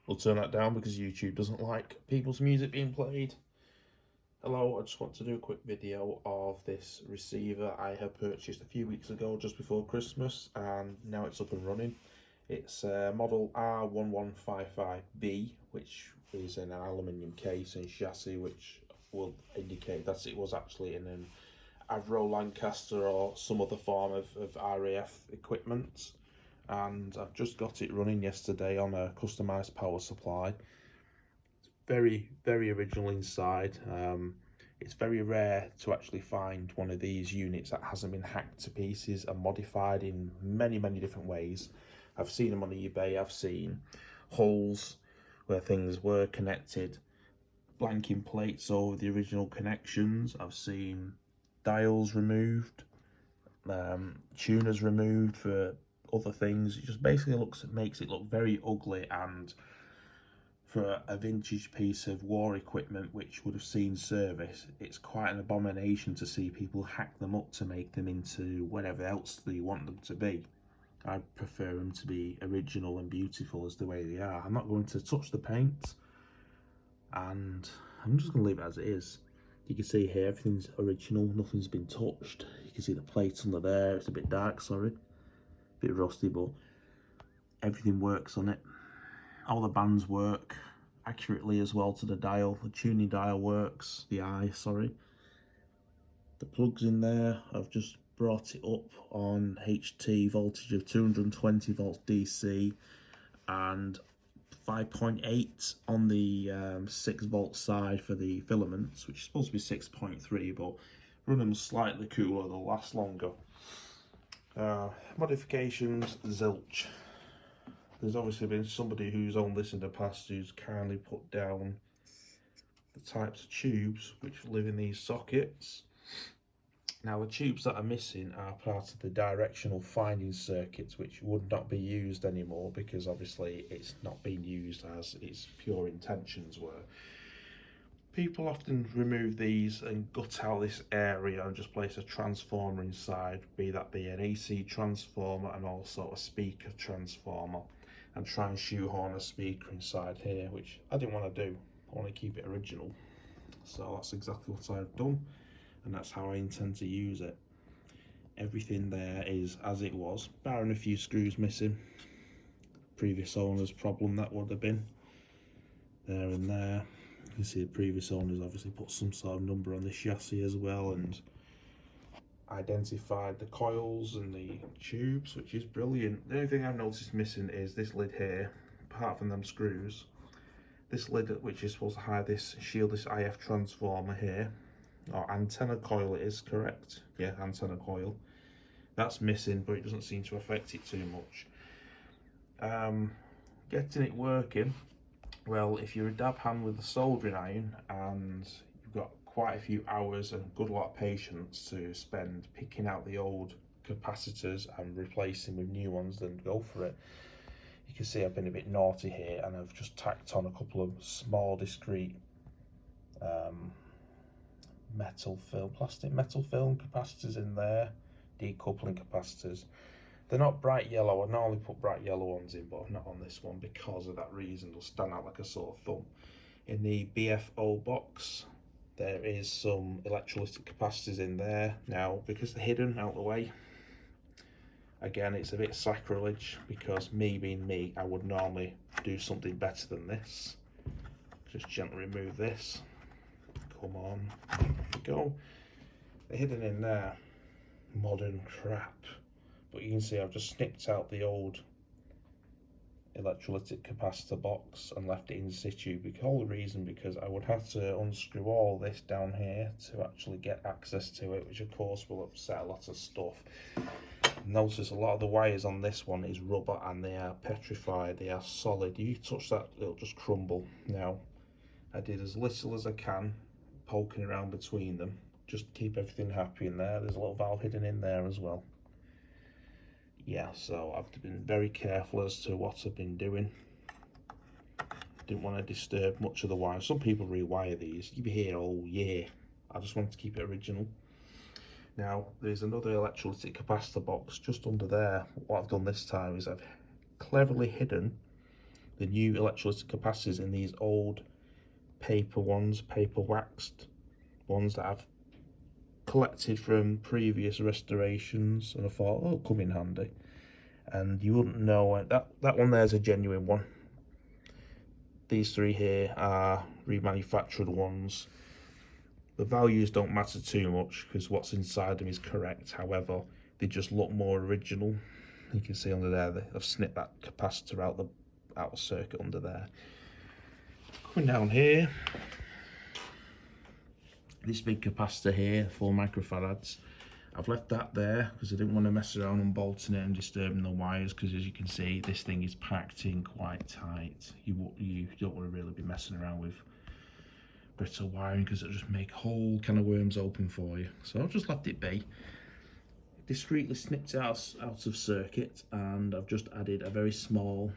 We'll turn that down because YouTube doesn't like people's music being played. Hello, I just want to do a quick video of this receiver I have purchased a few weeks ago just before Christmas, and now it's up and running. It's model R1155B, which is in an aluminium case and chassis, which will indicate that it was actually in an Avro, Lancaster or some other form of RAF equipment. And I've just got it running yesterday on a customised power supply. It's very original inside. It's very rare to actually find one of these units that hasn't been hacked to pieces and modified in many different ways. I've seen them on eBay. I've seen holes where things were connected, blanking plates over the original connections. I've seen dials removed, tuners removed for other things. It just basically makes it look very ugly, and for a vintage piece of war equipment which would have seen service, it's quite an abomination to see people hack them up to make them into whatever else they want them to be. I prefer them to be original and beautiful as the way they are. I'm not going to touch the paint, and I'm just going to leave it as it is. You can see here everything's original, nothing's been touched. You can see the plates under there. It's a bit dark, sorry, a bit rusty, but everything works on it. All the bands work accurately as well to the dial. The tuning dial works, the eye, sorry. The plugs in there, I've just brought it up on HT voltage of 220 volts DC and 5.8 on the 6 volt side for the filaments, which is supposed to be 6.3, but run them slightly cooler, they'll last longer. Modifications, zilch. There's obviously been somebody who's owned this in the past who's kindly put down the types of tubes which live in these sockets. Now the tubes that are missing are part of the directional finding circuits, which would not be used anymore because obviously it's not being used as its pure intentions were. People often remove these and gut out this area and just place a transformer inside, be that be an AC transformer and also a speaker transformer, and try and shoehorn a speaker inside here, which I didn't want to do. I want to keep it original. So that's exactly what I've done, and that's how I intend to use it. Everything there is as it was, barring a few screws missing. Previous owner's problem that would have been. There and there. You can see the previous owners obviously put some sort of number on the chassis as well and identified the coils and the tubes, which is brilliant. The only thing I've noticed missing is this lid here, apart from them screws. This lid, which is supposed to hide this, shield this IF transformer here, or antenna coil it is, correct? Yeah, antenna coil. That's missing, but it doesn't seem to affect it too much. Getting it working, well, if you're a dab hand with a soldering iron and you've got quite a few hours and a good lot of patience to spend picking out the old capacitors and replacing with new ones, then go for it. You can see I've been a bit naughty here and I've just tacked on a couple of small discrete plastic metal film capacitors in there, decoupling capacitors. They're not bright yellow. I normally put bright yellow ones in, but not on this one because of that reason. They'll stand out like a sore thumb. In the BFO box, there is some electrolytic capacitors in there. Now, because they're hidden out the way, again, it's a bit sacrilege because me being me, I would normally do something better than this. Just gently remove this. Come on, there we go. They're hidden in there. Modern crap. But you can see I've just snipped out the old electrolytic capacitor box and left it in situ. Because I would have to unscrew all this down here to actually get access to it, which of course will upset a lot of stuff. Notice a lot of the wires on this one is rubber and they are petrified, they are solid. You touch that, it'll just crumble. Now, I did as little as I can, poking around between them, just to keep everything happy in there. There's a little valve hidden in there as well. Yeah, so I've been very careful as to what I've been doing. Didn't want to disturb much of the wire. Some people rewire these. You'll be here all year. I just wanted to keep it original. Now, there's another electrolytic capacitor box just under there. What I've done this time is I've cleverly hidden the new electrolytic capacitors in these old paper ones, paper waxed ones that I've collected from previous restorations, and I thought, oh, it'll come in handy. And you wouldn't know it. That one there's a genuine one. These three here are remanufactured ones. The values don't matter too much because what's inside them is correct. However, they just look more original. You can see under there I've snipped that capacitor out the circuit under there. Coming down here, this big capacitor here, 4 microfarads. I've left that there because I didn't want to mess around unbolting it and disturbing the wires, because as you can see, this thing is packed in quite tight. You don't want to really be messing around with brittle wiring because it'll just make whole can of worms open for you. So I've just left it be. Discreetly snipped it out of circuit, and I've just added a very small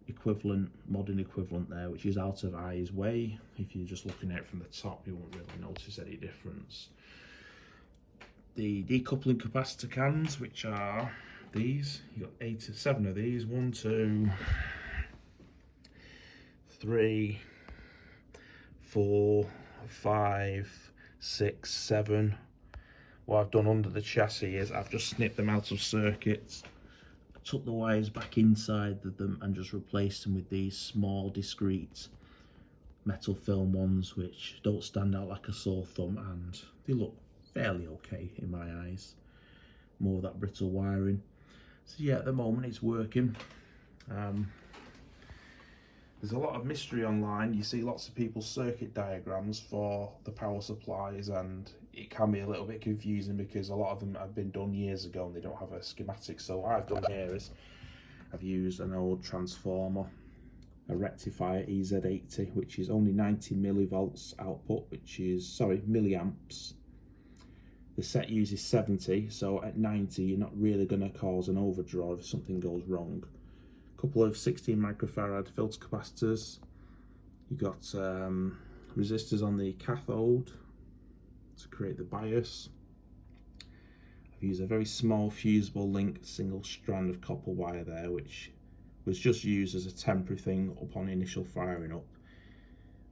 equivalent, modern equivalent there, which is out of eye's way. If you're just looking at it from the top, you won't really notice any difference. The decoupling capacitor cans, which are these, you got 7 of these, 1, 2, 3, 4, 5, 6, 7. What I've done under the chassis is I've just snipped them out of circuits, took the wires back inside of them and just replaced them with these small discrete metal film ones, which don't stand out like a sore thumb, and they look fairly okay in my eyes. More of that brittle wiring. So yeah, at the moment it's working. There's a lot of mystery online. You see lots of people's circuit diagrams for the power supplies, and it can be a little bit confusing because a lot of them have been done years ago and they don't have a schematic. So what I've done here is I've used an old transformer, a rectifier EZ80, which is only 90 millivolts output, which is, sorry, milliamps. The set uses 70, so at 90 you're not really going to cause an overdraw if something goes wrong. A couple of 16 microfarad filter capacitors. You've got resistors on the cathode to create the bias. I've used a very small fusible linked single strand of copper wire there, which was just used as a temporary thing upon initial firing up.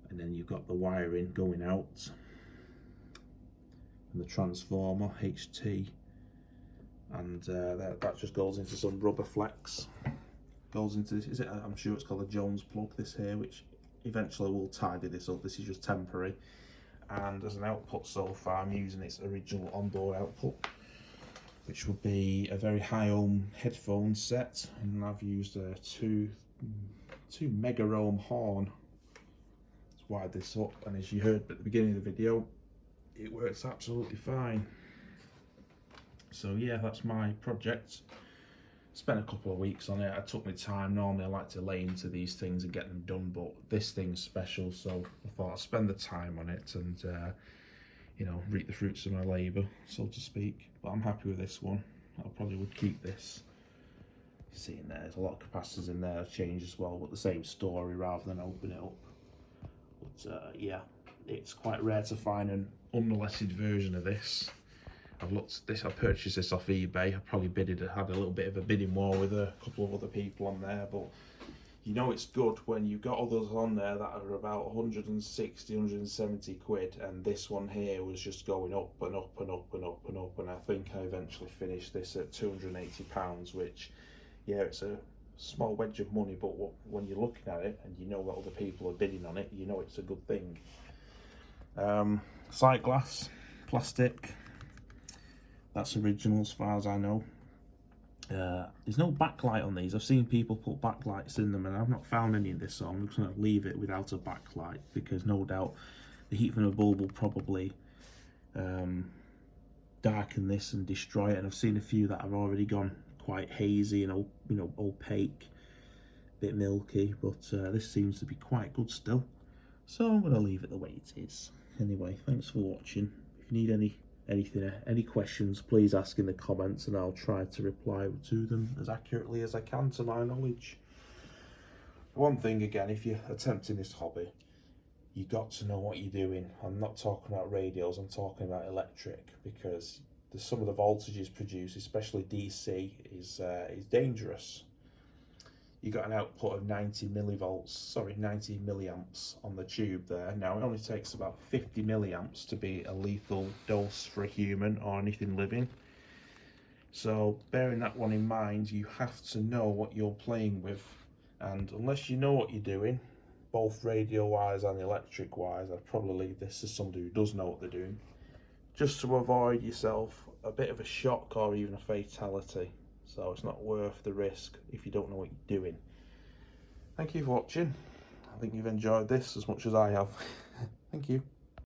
And then you've got the wiring going out, and the transformer HT, and that just goes into some rubber flex. Goes into this, I'm sure it's called a Jones plug, this here, which eventually will tidy this up. This is just temporary. And as an output so far, I'm using its original onboard output, which would be a very high ohm headphone set, and I've used a 2 mega ohm horn. Let's wire this up, and as you heard at the beginning of the video, it works absolutely fine. So yeah, that's my project. Spent a couple of weeks on it. I took my time. Normally I like to lay into these things and get them done, but this thing's special, so I thought I'd spend the time on it and you know, reap the fruits of my labour, so to speak. But I'm happy with this one. I probably would keep this. You see in there's a lot of capacitors in there, change as well, but the same story rather than open it up. But yeah, it's quite rare to find an unmolested version of this. I've looked at this, I purchased this off eBay. I probably had a little bit of a bidding war with a couple of other people on there, but you know it's good when you've got others on there that are about 160, 170 quid, and this one here was just going up and up and up and up and up, and I think I eventually finished this at £280, which, yeah, it's a small wedge of money, but when you're looking at it and you know that other people are bidding on it, you know it's a good thing. Sight glass, plastic. That's original as far as I know. There's no backlight on these. I've seen people put backlights in them and I've not found any of this, so I'm just going to leave it without a backlight, because no doubt the heat from the bulb will probably darken this and destroy it. And I've seen a few that have already gone quite hazy and, you know, opaque, a bit milky, but this seems to be quite good still. So I'm going to leave it the way it is. Anyway, thanks for watching. If you need any questions, please ask in the comments and I'll try to reply to them as accurately as I can to my knowledge. One thing again, if you're attempting this hobby, you've got to know what you're doing. I'm not talking about radios, I'm talking about electric, because some of the voltages produced, especially DC, is dangerous. you got an output of 90 milliamps on the tube there. Now it only takes about 50 milliamps to be a lethal dose for a human or anything living. So bearing that one in mind, you have to know what you're playing with, and unless you know what you're doing, both radio wise and electric wise, I'd probably leave this to somebody who does know what they're doing, just to avoid yourself a bit of a shock or even a fatality. So it's not worth the risk if you don't know what you're doing. Thank you for watching. I think you've enjoyed this as much as I have. Thank you.